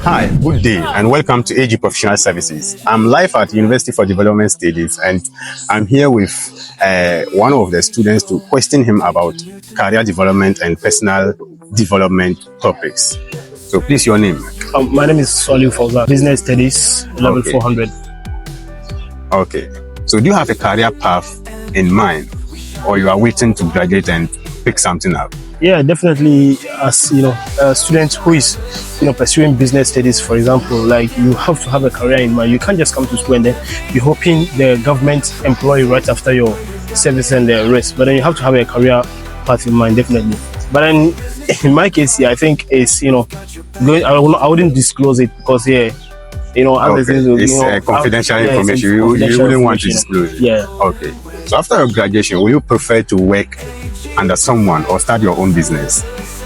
Hi, good day, and welcome to AG Professional Services. I'm live at University for Development Studies, and I'm here with one of the students to question him about career development and personal development topics. So, please, your name? My name is Soliu Fawza, Business Studies, level 400. Okay. So, do you have a career path in mind, or you are waiting to graduate and pick something up? Yeah, definitely. As a student who is pursuing business studies, for example, like you have to have a career in mind. You can't just come to school and then be hoping the government employ you right after your service and the rest. But then you have to have a career path in mind, definitely. But then in my case, yeah, I think it's I wouldn't disclose it because it's confidential information. You wouldn't want to disclose it. Yeah. Okay. So after your graduation, will you prefer to work under someone or start your own business?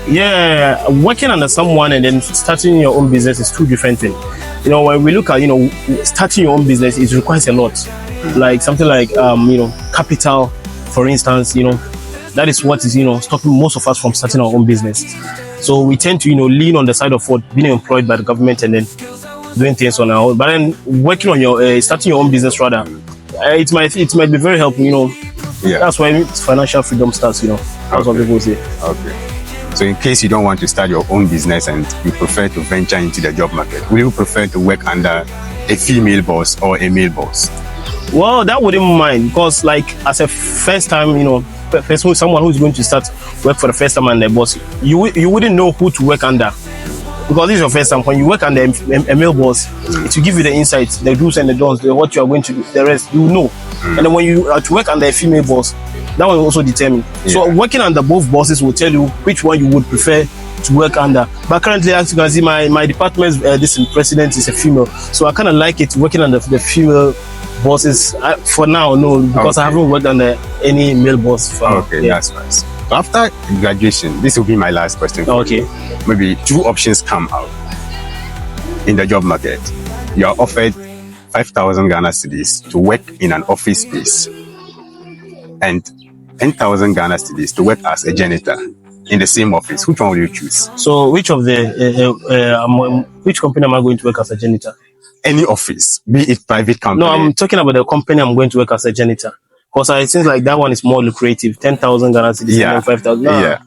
Yeah, working under someone and then starting your own business is two different things. When we look at starting your own business, it requires a lot. Like something like capital, for instance. That is what is stopping most of us from starting our own business. So we tend to lean on the side of what being employed by the government and then doing things on our own. But then working on your starting your own business rather, it might be very helpful. Yeah. That's why financial freedom starts. That's what people say. Okay. So in case you don't want to start your own business and you prefer to venture into the job market, will you prefer to work under a female boss or a male boss? Well, that wouldn't mind because, like, as a first time, person, someone who's going to start work for the first time and the boss, you wouldn't know who to work under. Because this is your first time. When you work under a male boss, it will give you the insights, the do's and the don'ts, what you are going to do, the rest, you know. And then when you are to work under a female boss, that one will also determine. Yeah. So working under both bosses will tell you which one you would prefer to work under. But currently, as you can see, my department's president is a female. So I kind of like it working under the female bosses. For now, no, because I haven't worked under any male boss. That's nice. So after graduation, this will be my last question for you. Maybe two options come out in the job market. You are offered 5,000 Ghana cedis to work in an office space and 10,000 Ghana cedis to work as a janitor in the same office. Which one will you choose? So which company am I going to work as a janitor? Any office, be it private company. No, I'm talking about the company I'm going to work as a janitor. Because I think like that one is more lucrative. 10,000 Ghana cedis and 5,000. Yeah.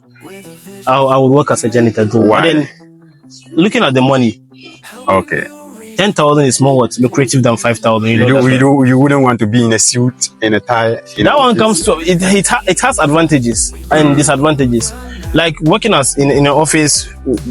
I would work as a janitor too. Why? But then, looking at the money, 10,000 is more lucrative than 5,000. You wouldn't want to be in a suit, in a tie. That one comes to it has advantages and disadvantages. Like working as in an office,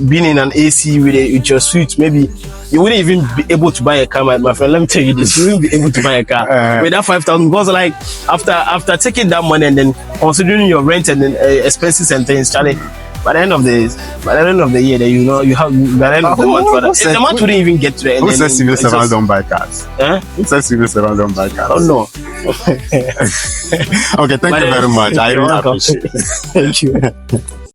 being in an AC with your suit, maybe you wouldn't even be able to buy a car, my friend. Let me tell you this: you wouldn't be able to buy a car with that 5,000. Because like after taking that money and then considering your rent and then expenses and things, Charlie. By the end of the year, you have by the end of the month, the month wouldn't even get to the end. Who says civil servants don't buy cars? Who says civil servants don't buy cars? Oh no. Okay, thank you very much. I really appreciate it. Thank you.